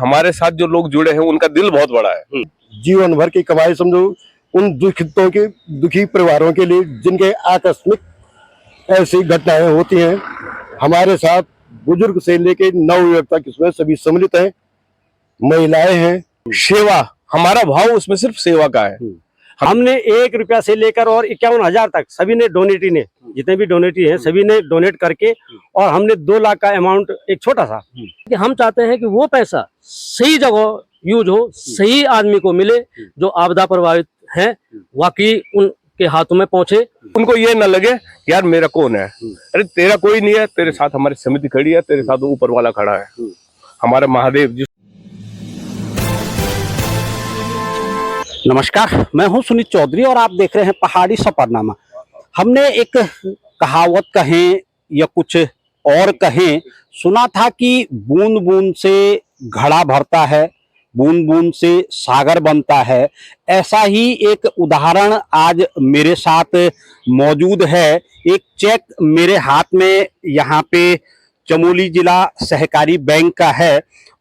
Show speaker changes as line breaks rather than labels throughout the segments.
हमारे साथ जो लोग जुड़े हैं उनका दिल बहुत बड़ा है।
जीवन भर की कमाई समझो उन दुखी परिवारों के लिए जिनके आकस्मिक ऐसी घटनाएं होती हैं। हमारे साथ बुजुर्ग से लेके नवयुवक तक इसमें सभी सम्मिलित हैं, महिलाएं हैं।
सेवा, हमारा भाव उसमें सिर्फ सेवा का है।
हमने 1 रुपया से लेकर और 51,000 तक सभी ने डोनेटी ने, जितने भी डोनेटी हैं सभी ने डोनेट करके, और हमने 2 लाख का अमाउंट एक छोटा सा कि हम चाहते हैं कि वो पैसा सही जगह यूज हो, सही आदमी को मिले जो आपदा प्रभावित हैं, वाकई उनके हाथों में पहुंचे।
उनको ये न लगे यार मेरा कौन है, अरे तेरा कोई नहीं है, तेरे साथ हमारी समिति खड़ी है, तेरे साथ ऊपर वाला खड़ा है, हमारा महादेव जी।
नमस्कार, मैं हूं सुनीत चौधरी और आप देख रहे हैं पहाड़ी सफरनामा। हमने एक कहावत कहें या कुछ और कहें, सुना था कि बूंद बूंद से घड़ा भरता है, बूंद बूंद से सागर बनता है। ऐसा ही एक उदाहरण आज मेरे साथ मौजूद है। एक चेक मेरे हाथ में यहाँ पे चमोली जिला सहकारी बैंक का है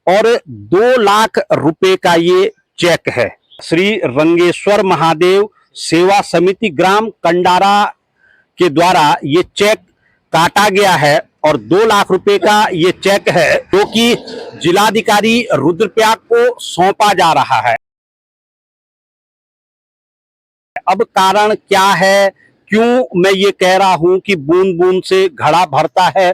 और 2 लाख रुपए का ये चेक है। श्री रंगेश्वर महादेव सेवा समिति ग्राम कंडारा के द्वारा ये चेक काटा गया है और 2 लाख रुपए का ये चेक है जो कि जिलाधिकारी रुद्रप्रयाग को सौंपा जा रहा है। अब कारण क्या है, क्यों मैं ये कह रहा हूं कि बूंद बूंद से घड़ा भरता है।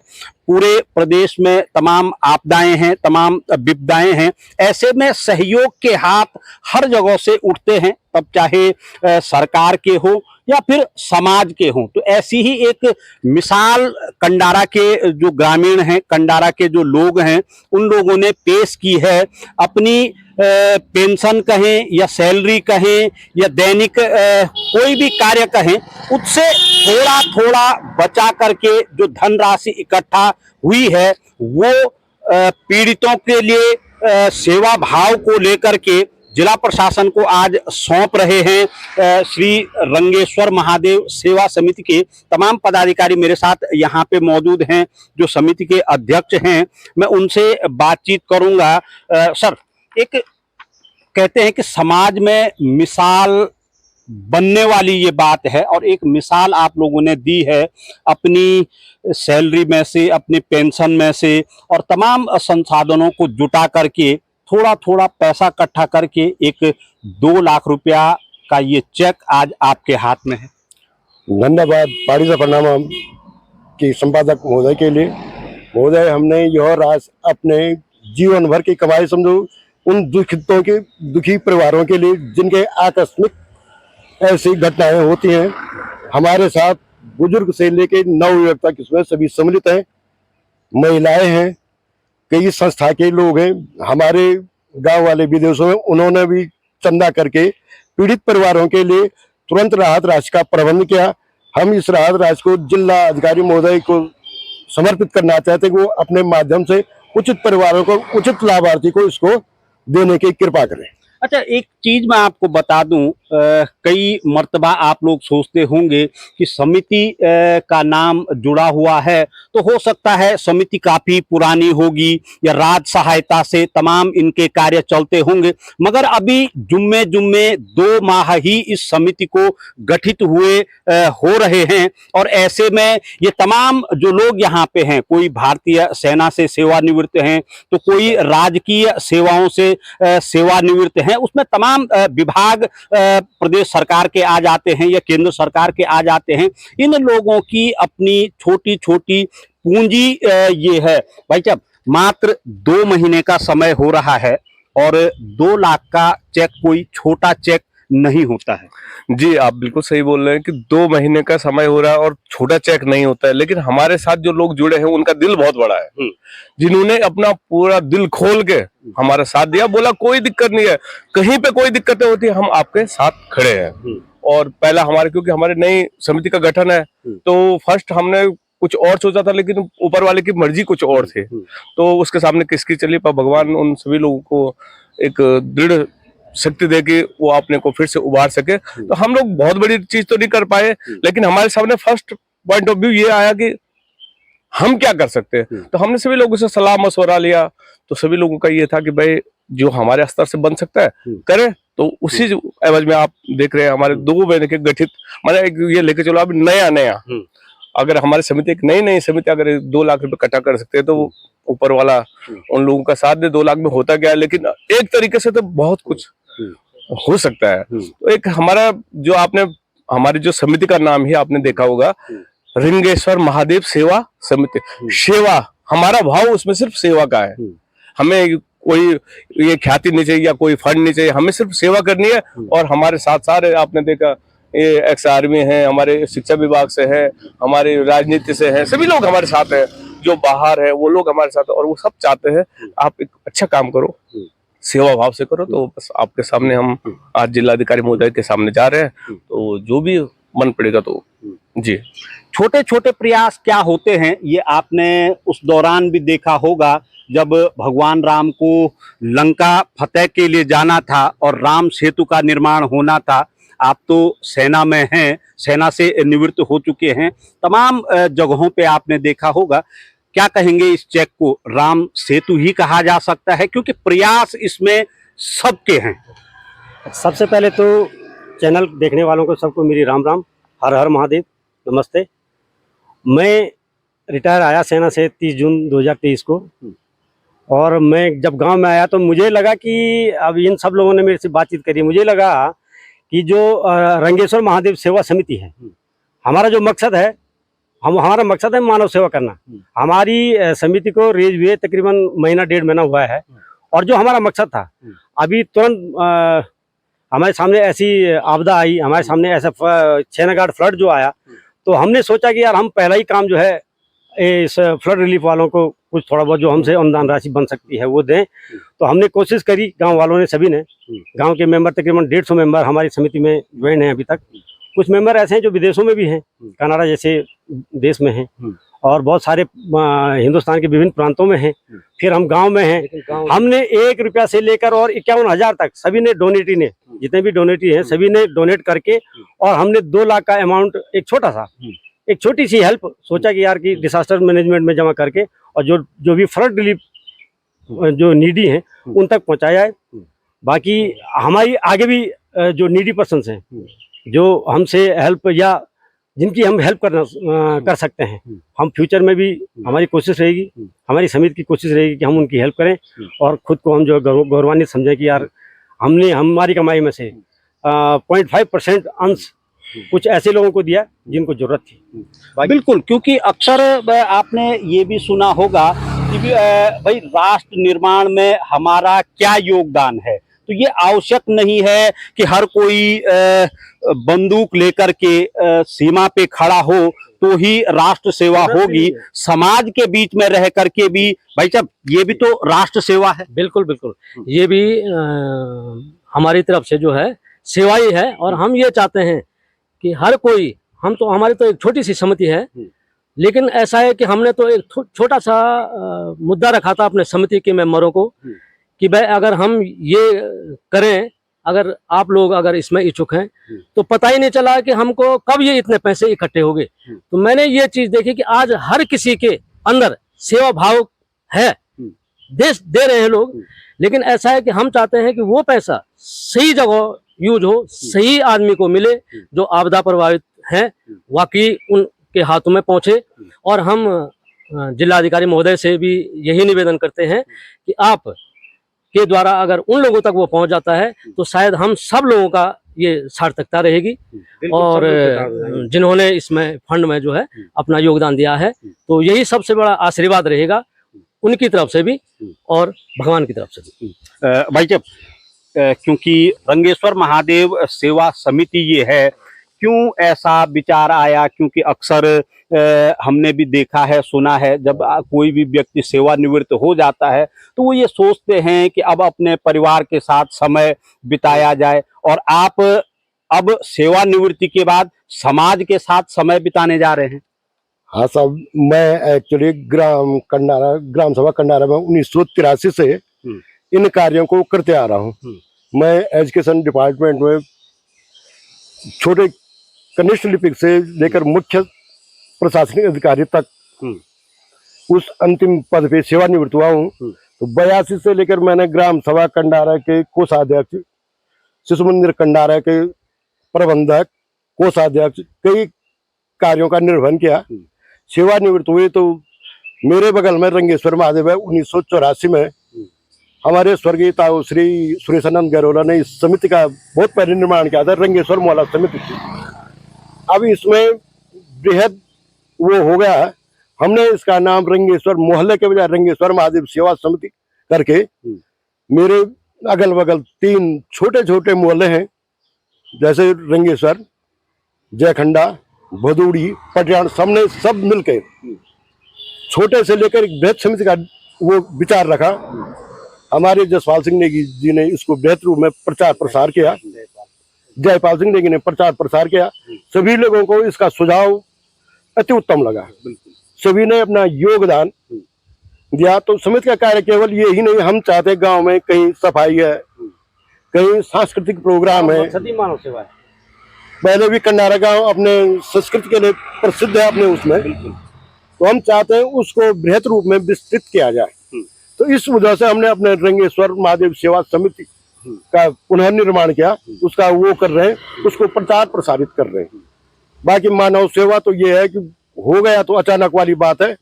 पूरे प्रदेश में तमाम आपदाएं हैं, तमाम विपदाएं हैं, ऐसे में सहयोग के हाथ हर जगह से उठते हैं, तब चाहे सरकार के हो या फिर समाज के हों। तो ऐसी ही एक मिसाल कंडारा के जो ग्रामीण हैं, कंडारा के जो लोग हैं, उन लोगों ने पेश की है। अपनी पेंशन कहें या सैलरी कहें या दैनिक कोई भी कार्य कहें, उससे थोड़ा थोड़ा बचा करके जो धनराशि इकट्ठा हुई है वो पीड़ितों के लिए सेवा भाव को लेकर के जिला प्रशासन को आज सौंप रहे हैं। श्री रंगेश्वर महादेव सेवा समिति के तमाम पदाधिकारी मेरे साथ यहाँ पे मौजूद हैं, जो समिति के अध्यक्ष हैं। मैं उनसे बातचीत करूंगा। सर, एक कहते हैं कि समाज में मिसाल बनने वाली ये बात है और एक मिसाल आप लोगों ने दी है अपनी सैलरी में से, अपनी पेंशन में से और तमाम संसाधनों को जुटा करके थोड़ा थोड़ा पैसा इकट्ठा करके एक 2 लाख रुपया का ये चेक आज आपके हाथ में है।
धन्यवाद पहाड़ी सफरनामा के संपादक महोदय के लिए। महोदय, हमने यह राशि अपने जीवन भर की कमाई समझो उन दुखी परिवारों के लिए जिनके आकस्मिक ऐसी घटनाएं होती हैं। हमारे साथ बुजुर्ग से लेके नवयुवक तक इसमें सभी सम्मिलित हैं, महिलाएं हैं, कई संस्था के लोग हैं। हमारे गांव वाले विदेशों में उन्होंने भी चंदा करके पीड़ित परिवारों के लिए तुरंत राहत राशि का प्रबंध किया। हम इस राहत राशि को जिला अधिकारी महोदय को समर्पित करना चाहते हैं कि वो अपने माध्यम से उचित परिवारों को, उचित लाभार्थी को इसको देने की कृपा करें।
अच्छा, एक चीज मैं आपको बता दूं, कई मर्तबा आप लोग सोचते होंगे कि समिति का नाम जुड़ा हुआ है तो हो सकता है समिति काफी पुरानी होगी या राज्य सहायता से तमाम इनके कार्य चलते होंगे, मगर अभी जुम्मे 2 माह ही इस समिति को गठित हुए हो रहे हैं। और ऐसे में ये तमाम जो लोग यहाँ पे हैं, कोई भारतीय सेना से सेवानिवृत्त हैं तो कोई राजकीय सेवाओं से सेवानिवृत्त हैं, उसमें तमाम विभाग प्रदेश सरकार के आ जाते हैं या केंद्र सरकार के आ जाते हैं। इन लोगों की अपनी छोटी छोटी पूंजी ये है। भाई साहब, मात्र 2 महीने का समय हो रहा है और 2 लाख का चेक कोई छोटा चेक नहीं होता है।
जी, आप बिल्कुल सही बोल रहे हैं कि 2 महीने का समय हो रहा है और छोटा चेक नहीं होता है, लेकिन हमारे साथ जो लोग जुड़े हैं उनका दिल बहुत बड़ा है, जिन्होंने अपना पूरा दिल खोल के हमारा साथ दिया, बोला कोई दिक्कत नहीं है, कहीं पे कोई दिक्कतें होती है हम आपके साथ खड़े हैं। और पहला हमारे, क्योंकि हमारे नई समिति का गठन है तो फर्स्ट हमने कुछ और सोचा था, लेकिन ऊपर वाले की मर्जी कुछ और थी, तो उसके सामने किसकी चली, पर भगवान उन सभी लोगों को एक दृढ़ शक्ति दे के वो अपने को फिर से उबार सके। तो हम लोग बहुत बड़ी चीज तो नहीं कर पाए, लेकिन हमारे सामने फर्स्ट पॉइंट ऑफ व्यू ये आया कि हम क्या कर सकते हैं। तो हमने सभी लोगों से सलाह मशवरा लिया, तो सभी लोगों का ये था कि भाई जो हमारे स्तर से बन सकता है करें। तो उसी एवज में आप देख रहे हैं हमारे 2 महीने के गठित, मतलब एक ये लेके चलो अब नया अगर हमारी समिति एक नई समिति अगर 2 लाख रुपए इकट्ठा कर सकते हैं तो ऊपर वाला उन लोगों का साथ दे। 2 लाख में होता क्या है, लेकिन एक तरीके से तो बहुत कुछ हो सकता है। तो एक हमारा जो आपने हमारी जो समिति का नाम ही आपने देखा होगा, रिंगेश्वर महादेव सेवा समिति। सेवा, हमारा भाव उसमें सिर्फ सेवा का है। हमें कोई ये ख्याति नहीं चाहिए या कोई फंड नहीं चाहिए, हमें सिर्फ सेवा करनी है। और हमारे साथ सारे आपने देखा ये एक्स आर्मी है, हमारे शिक्षा विभाग से है, हमारे राजनीति से है, सभी लोग हमारे साथ हैं। जो बाहर है वो लोग हमारे साथ है, और वो सब चाहते हैं आप एक अच्छा काम करो, सेवा भाव से करो। तो बस आपके सामने हम आज जिलाधिकारी महोदय के सामने जा रहे हैं, तो जो भी मन पड़ेगा तो जी।
छोटे छोटे प्रयास क्या होते हैं ये आपने उस दौरान भी देखा होगा, जब भगवान राम को लंका फतेह के लिए जाना था और राम सेतु का निर्माण होना था। आप तो सेना में हैं, सेना से निवृत्त हो चुके हैं, तमाम जगहों पे आपने देखा होगा। क्या कहेंगे इस चेक को? राम सेतु ही कहा जा सकता है क्योंकि प्रयास इसमें सबके हैं।
सबसे पहले तो चैनल देखने वालों को सबको मेरी राम राम, हर हर महादेव, नमस्ते। मैं रिटायर आया सेना से 30 जून 2023 को, और मैं जब गांव में आया तो मुझे लगा कि अब इन सब लोगों ने मेरे से बातचीत करी, मुझे लगा कि जो रंगेश्वर महादेव सेवा समिति है, हमारा जो मकसद है, हमारा मकसद है मानव सेवा करना। हमारी समिति को रेज हुए तकरीबन महीना 1.5 महीना हुआ है, और जो हमारा मकसद था, अभी तुरंत हमारे सामने ऐसी आपदा आई, हमारे सामने ऐसा छेनागाड़ फ्लड जो आया, तो हमने सोचा कि यार हम पहला ही काम जो है इस फ्लड रिलीफ वालों को कुछ थोड़ा बहुत जो हमसे अनुदान राशि बन सकती है वो दें। तो हमने कोशिश करी, गांव वालों ने, सभी ने, गांव के मेंबर तकरीबन 150 मेंबर हमारी समिति में ज्वाइन हैं अभी तक। कुछ मेंबर ऐसे हैं जो विदेशों में भी हैं, कनाडा जैसे देश में हैं, और बहुत सारे हिंदुस्तान के विभिन्न प्रांतों में हैं। फिर हम गांव में हैं। हमने 1 रुपया से लेकर और 51,000 तक सभी ने डोनेटी ने, जितने भी डोनेटी हैं सभी ने डोनेट करके, और हमने 2 लाख का अमाउंट, एक छोटी सी हेल्प सोचा कि यार कि डिसास्टर मैनेजमेंट में जमा करके, और जो भी फ्लड रिलीफ जो नीडी हैं उन तक पहुंचाया है। बाकी हमारी आगे भी जो नीडी पर्सन्स हैं, जो हमसे हेल्प या जिनकी हम हेल्प कर सकते हैं, हम फ्यूचर में भी हमारी कोशिश रहेगी, हमारी समिति की कोशिश रहेगी कि हम उनकी हेल्प करें, और खुद को हम जो गौरवान्वित समझें कि यार हमने हमारी कमाई में से 0.5% अंश कुछ ऐसे लोगों को दिया जिनको जरूरत थी।
बिल्कुल, क्योंकि अक्सर आपने ये भी सुना होगा कि भाई राष्ट्र निर्माण में हमारा क्या योगदान है। तो ये आवश्यक नहीं है कि हर कोई बंदूक लेकर के सीमा पे खड़ा हो तो ही राष्ट्र सेवा होगी। समाज के बीच में रह करके भी भाई साहब ये भी तो राष्ट्र सेवा है।
बिल्कुल बिल्कुल, ये भी हमारी तरफ से जो है सेवा ही है। और हम ये चाहते हैं कि हर कोई, हम तो, हमारी तो एक छोटी सी समिति है, लेकिन ऐसा है कि हमने तो एक छोटा सा मुद्दा रखा था अपने समिति के मेंबरों को कि भाई अगर हम ये करें, अगर आप लोग अगर इसमें इच्छुक हैं, तो पता ही नहीं चला कि हमको कब ये इतने पैसे इकट्ठे हो गए। तो मैंने ये चीज देखी कि आज हर किसी के अंदर सेवा भाव है, दे रहे हैं लोग, लेकिन ऐसा है कि हम चाहते हैं कि वो पैसा सही जगह यूज हो, सही आदमी को मिले जो आपदा प्रभावित हैं, वाकई उनके हाथों में पहुंचे। और हम जिलाधिकारी महोदय से भी यही निवेदन करते हैं कि आप के द्वारा अगर उन लोगों तक वो पहुंच जाता है तो शायद हम सब लोगों का ये सार्थकता रहेगी। और जिन्होंने इसमें फंड में जो है अपना योगदान दिया है, तो यही सबसे बड़ा आशीर्वाद रहेगा उनकी तरफ से भी और भगवान की तरफ से भी।
भाई जब क्योंकि रंगेश्वर महादेव सेवा समिति ये है, क्यों ऐसा विचार आया? क्योंकि अक्सर हमने भी देखा है, सुना है, जब कोई भी व्यक्ति सेवानिवृत्त हो जाता है तो वो ये सोचते हैं कि अब अपने परिवार के साथ समय बिताया जाए, और आप अब सेवानिवृत्ति के बाद समाज के साथ समय बिताने जा रहे हैं।
हाँ साहब, मैं एक्चुअली ग्राम सभा कंडारा में 1983 से इन कार्यों को करते आ रहा हूँ। मैं एजुकेशन डिपार्टमेंट में छोटे कनिष्ठ लिपिक से लेकर मुख्य प्रशासनिक अधिकारी तक उस अंतिम पद पे सेवानिवृत्त हुआ हूँ। तो 82 से लेकर मैंने ग्राम सभा कंडारा के कोषाध्यक्ष, शिशु मंदिर कंडारा के प्रबंधक, कोषाध्यक्ष, कई कार्यों का निर्वहन किया। सेवानिवृत्त हुए तो मेरे बगल में रंगेश्वर महादेव है। 1984 में हमारे स्वर्गीय ताऊ श्री सुरेशानंद गैरोला ने इस समिति का बहुत पहले निर्माण किया था, रंगेश्वर मोहल्ला समिति थी। अब इसमें बृहद वो हो गया, हमने इसका नाम रंगेश्वर मोहल्ले के बजाय रंगेश्वर महादेव सेवा समिति करके, मेरे अगल बगल 3 छोटे छोटे मोहल्ले हैं, जैसे रंगेश्वर, जयखंडा, भदूड़ी, पटियान, सबने सब मिलकर छोटे से लेकर एक बृहद समिति का वो विचार रखा। हमारे जसपाल सिंह नेगी जी ने इसको बेहतर रूप में प्रचार प्रसार किया, जयपाल सिंह नेगी ने प्रचार प्रसार किया। सभी लोगों को इसका सुझाव अति उत्तम लगा, सभी ने अपना योगदान दिया। तो समिति का कार्य केवल ये ही नहीं, हम चाहते गांव में कहीं सफाई है, कहीं सांस्कृतिक प्रोग्राम है।
मानव सेवा है।
पहले भी कंडारा गांव अपने संस्कृति के लिए प्रसिद्ध है अपने उसमें, तो हम चाहते हैं उसको बृहद रूप में विस्तृत किया जाए। तो इस वजह से हमने अपने रंगेश्वर महादेव सेवा समिति का पुनर्निर्माण किया, उसका वो कर रहे हैं, उसको प्रचार प्रसारित कर रहे हैं। बाकी मानव सेवा तो ये है कि हो गया तो अचानक वाली बात है।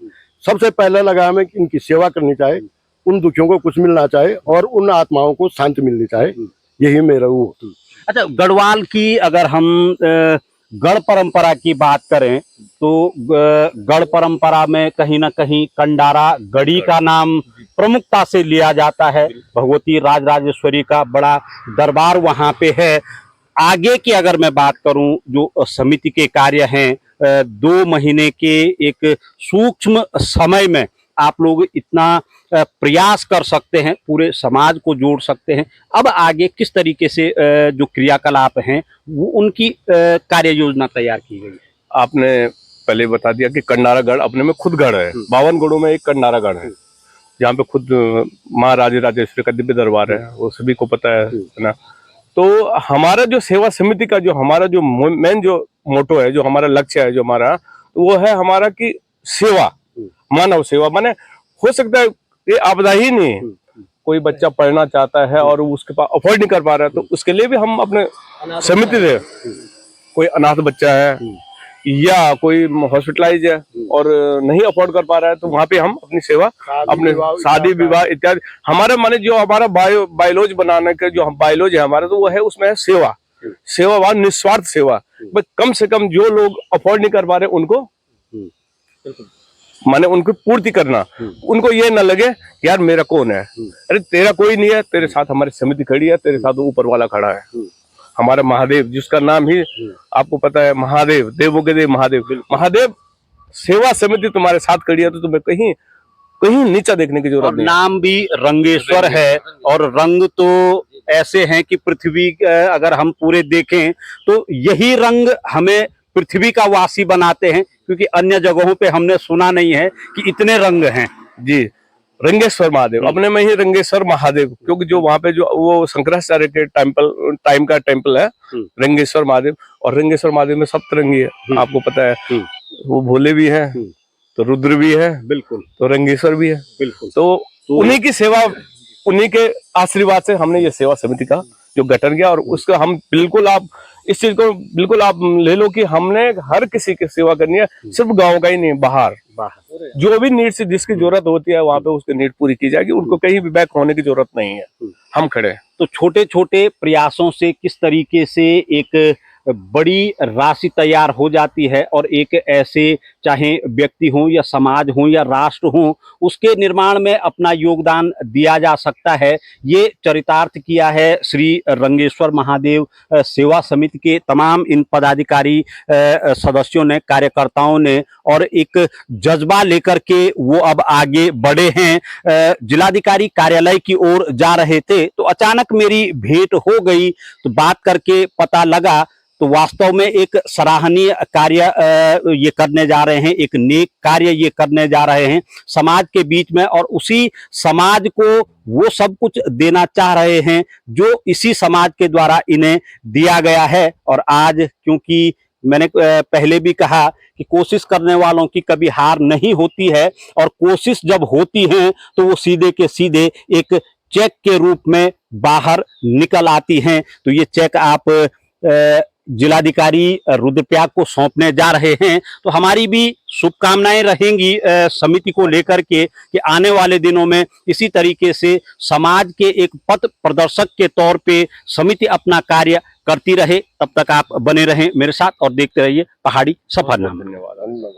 सबसे पहले लगा हमें कि इनकी सेवा करनी चाहिए, उन दुखियों को कुछ मिलना चाहिए और उन आत्माओं को शांति मिलनी चाहिए, यही मेरा वो।
अच्छा, गढ़वाल की अगर हम गढ़ परंपरा की बात करें तो गढ़ परंपरा में कहीं ना कहीं कंडारा गढ़ी का नाम प्रमुखता से लिया जाता है। भगवती राजराजेश्वरी का बड़ा दरबार वहां पे है। आगे की अगर मैं बात करूं, जो समिति के कार्य हैं, 2 महीने के एक सूक्ष्म समय में आप लोग इतना प्रयास कर सकते हैं, पूरे समाज को जोड़ सकते हैं। अब आगे किस तरीके से जो क्रियाकलाप हैं वो उनकी कार्य योजना तैयार की गई?
आपने पहले बता दिया कि कंडारा गढ़ अपने में खुद गढ़ है, 52 गढ़ों में एक कंडारा गढ़ है, जहाँ पे खुद माँ राजराजेश्वरी का दिव्य दरबार है, वो सभी को पता है ना। तो हमारा जो सेवा समिति का जो हमारा जो मेन जो मोटो है, जो हमारा लक्ष्य है, जो हमारा, तो वो है हमारा की सेवा, मानव सेवा। माने हो सकता है ये आपदा ही नहीं, कोई बच्चा पढ़ना चाहता है और उसके पास अफोर्ड नहीं कर पा रहा है, तो उसके लिए भी हम अपने समिति से, कोई अनाथ बच्चा है या कोई हॉस्पिटलाइज है और नहीं अफोर्ड कर पा रहा है, तो वहाँ पे हम अपनी सेवा, अपने शादी विवाह इत्यादि, हमारे माने जो हमारा बायोलॉज बनाने का जो बायोलॉज है हमारा, तो वो है उसमें है सेवा, सेवावान निस्वार्थ सेवा। बस कम से कम जो लोग अफोर्ड नहीं कर पा रहे उनको माने उनको पूर्ति करना, उनको ये ना लगे यार मेरा कौन है, अरे तेरा कोई नहीं है, तेरे साथ हमारी समिति खड़ी है, तेरे साथ ऊपर वाला खड़ा है, हमारा महादेव, जिसका नाम ही आपको पता है, महादेव, देवों के देव महादेव। महादेव सेवा समिति तुम्हारे साथ खड़ी है, तो तुम्हें कहीं कहीं नीचा देखने की जरूरत नहीं।
नाम भी रंगेश्वर है, और रंग तो ऐसे हैं कि पृथ्वी अगर हम पूरे देखें तो यही रंग हमें पृथ्वी का वासी बनाते हैं, क्योंकि अन्य जगहों पे हमने सुना नहीं है कि इतने रंग हैं।
जी, रंगेश्वर महादेव अपने में ही रंगेश्वर महादेव, क्योंकि जो वहाँ पे जो वो शंकराचार्य के टाइम का टेम्पल है रंगेश्वर महादेव, और रंगेश्वर महादेव में सप्तरंगी है, आपको पता है, वो भोले भी है, तो रुद्र भी है, बिल्कुल, तो रंगेश्वर भी है, बिल्कुल। तो उन्हीं की सेवा, उन्हीं के आशीर्वाद से हमने ये सेवा समिति का जो गठन किया, और उसका हम बिल्कुल, आप इस चीज को बिल्कुल आप ले लो कि हमने हर किसी की सेवा करनी है, सिर्फ गांव का ही नहीं, बाहर जो भी नीड से जिसकी जरूरत होती है वहां पे उसकी नीड पूरी की जाएगी, उनको कहीं भी बैक होने की जरूरत नहीं है, हम खड़े हैं।
तो छोटे छोटे प्रयासों से किस तरीके से एक बड़ी राशि तैयार हो जाती है, और एक ऐसे चाहे व्यक्ति हो या समाज हो या राष्ट्र हो, उसके निर्माण में अपना योगदान दिया जा सकता है, ये चरितार्थ किया है श्री रंगेश्वर महादेव सेवा समिति के तमाम इन पदाधिकारी सदस्यों ने, कार्यकर्ताओं ने, और एक जज्बा लेकर के वो अब आगे बढ़े हैं। जिलाधिकारी कार्यालय की ओर जा रहे थे तो अचानक मेरी भेंट हो गई, तो बात करके पता लगा तो वास्तव में एक सराहनीय कार्य ये करने जा रहे हैं, एक नेक कार्य ये करने जा रहे हैं समाज के बीच में, और उसी समाज को वो सब कुछ देना चाह रहे हैं जो इसी समाज के द्वारा इन्हें दिया गया है। और आज क्योंकि मैंने पहले भी कहा कि कोशिश करने वालों की कभी हार नहीं होती है, और कोशिश जब होती है तो वो सीधे के सीधे एक चेक के रूप में बाहर निकल आती हैं। तो ये चेक आप जिलाधिकारी रुद्रप्रयाग को सौंपने जा रहे हैं। तो हमारी भी शुभकामनाएं रहेंगी समिति को लेकर के कि आने वाले दिनों में इसी तरीके से समाज के एक पथ प्रदर्शक के तौर पे समिति अपना कार्य करती रहे। तब तक आप बने रहें मेरे साथ और देखते रहिए पहाड़ी सफरनामा।
धन्यवाद।